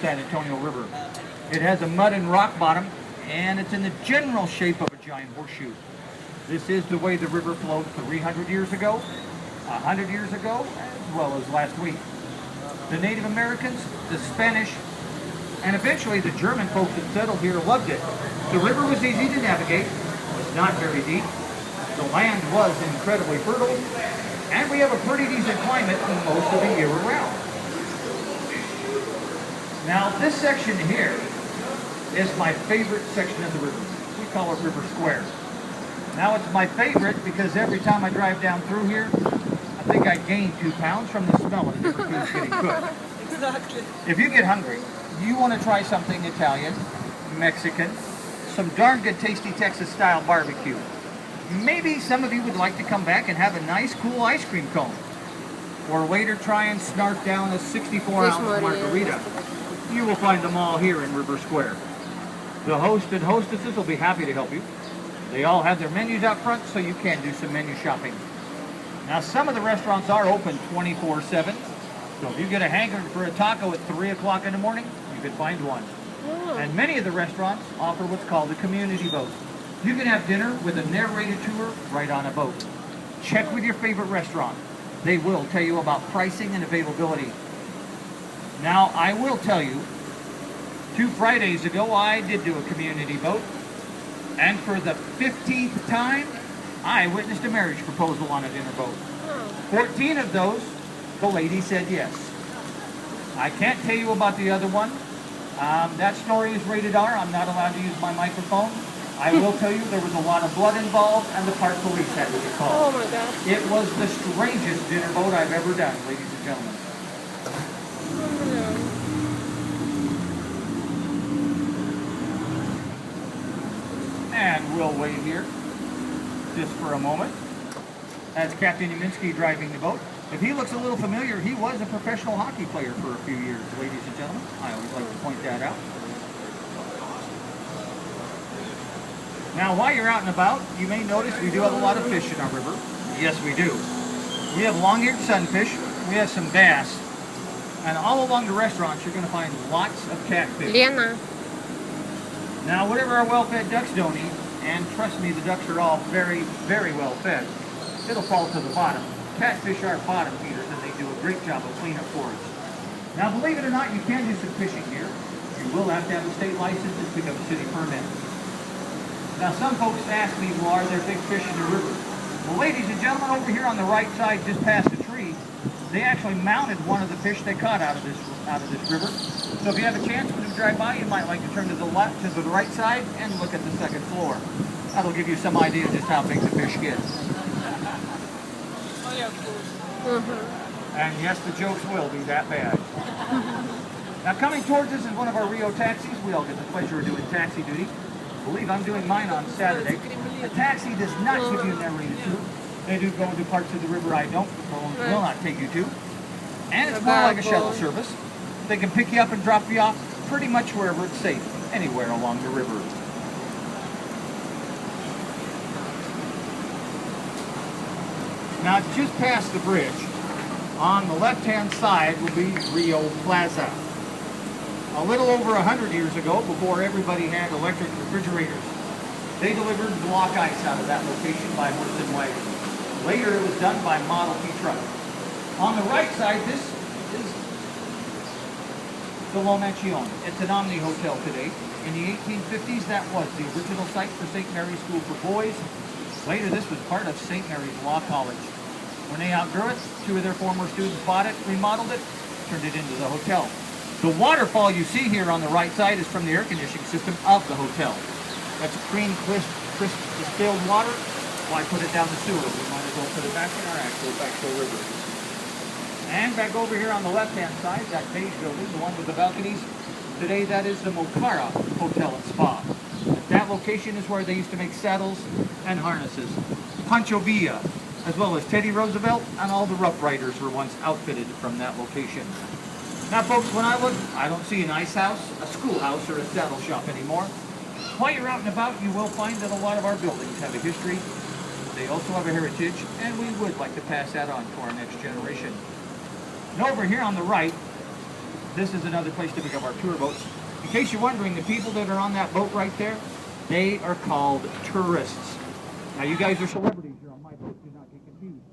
San Antonio River. It has a mud and rock bottom, and it's in the general shape of a giant horseshoe. This is the way the river flowed 300 years ago, 100 years ago, as well as last week. The Native Americans, the Spanish, and eventually the German folks that settled here loved it. The river was easy to navigate, was not very deep, the land was incredibly fertile, and we have a pretty decent climate most of the year around. Now this section here is my favorite section of the river. We call it River Square. Now it's my favorite because every time I drive down through here, I think I gain 2 pounds from the smell of different foods getting cooked. Exactly. If you get hungry, you want to try something Italian, Mexican, some darn good tasty Texas style barbecue. Maybe some of you would like to come back and have a nice cool ice cream cone. Or later try and snarf down a 64-ounce margarita. You will find them all here in River Square. The host and hostesses will be happy to help you. They all have their menus out front, so you can do some menu shopping. Now some of the restaurants are open 24/7. So if you get a hankering for a taco at 3 o'clock in the morning, you can find one. And many of the restaurants offer what's called a community boat. You can have dinner with a narrated tour right on a boat. Check with your favorite restaurant. They will tell you about pricing and availability. Now, I will tell you, 2 Fridays ago, I did do a community boat. And for the 15th time, I witnessed a marriage proposal on a dinner boat. 14 of those, the lady said yes. I can't tell you about the other one. That story is rated R. I'm not allowed to use my microphone. I will tell you there was a lot of blood involved and the park police had to be called. Oh my gosh. It was the strangest dinner boat I've ever done, ladies and gentlemen. And we'll wait here just for a moment. That's Captain Yaminsky driving the boat. If he looks a little familiar, he was a professional hockey player for a few years, ladies and gentlemen. I always like to point that out. Now, while you're out and about, you may notice we do have a lot of fish in our river. Yes, we do. We have long-eared sunfish, we have some bass, and all along the restaurants you're going to find lots of catfish. Lena. Now, whatever our well-fed ducks don't eat, and trust me, the ducks are all very, very well fed, it'll fall to the bottom. Catfish are bottom feeders, and they do a great job of cleanup for us. Now, believe it or not, you can do some fishing here. You will have to have a state license and pick up a city permit. Now, some folks ask me, well, are there big fish in the river? Well, ladies and gentlemen, over here on the right side, just past the tree, they actually mounted one of the fish they caught out of this river. So if you have a chance when you drive by, you might like to turn to the left, to the right side, and look at the second floor. That'll give you some idea just how big the fish gets. And yes, the jokes will be that bad. Now, coming towards us is one of our Rio taxis. We all get the pleasure of doing taxi duty. I believe I'm doing mine on Saturday. A taxi does not give you a narrated tour. They do go into parts of the river I will not take you to. And it's more like a shuttle service. They can pick you up and drop you off pretty much wherever it's safe, anywhere along the river. Now, just past the bridge, on the left-hand side will be Rio Plaza. A little over 100 years ago, before everybody had electric refrigerators, they delivered block ice out of that location by horse and wagon. Later, it was done by Model T truck. On the right side, this is the La Mansione. It's an Omni Hotel today. In the 1850s, that was the original site for St. Mary's School for Boys. Later, this was part of St. Mary's Law College. When they outgrew it, 2 of their former students bought it, remodeled it, turned it into the hotel. The waterfall you see here on the right side is from the air conditioning system of the hotel. That's clean, crisp distilled water. Why put it down the sewer? We might as well put it back in our actual river. And back over here on the left-hand side, that beige building, the one with the balconies, today that is the Mocara Hotel and Spa. At that location is where they used to make saddles and harnesses. Pancho Villa, as well as Teddy Roosevelt, and all the Rough Riders were once outfitted from that location. Now, folks, when I look, I don't see an ice house, a schoolhouse, or a saddle shop anymore. While you're out and about, you will find that a lot of our buildings have a history. They also have a heritage, and we would like to pass that on to our next generation. And over here on the right, this is another place to pick up our tour boats. In case you're wondering, the people that are on that boat right there, they are called tourists. Now, you guys are celebrities. You're on my boat. Do not get confused.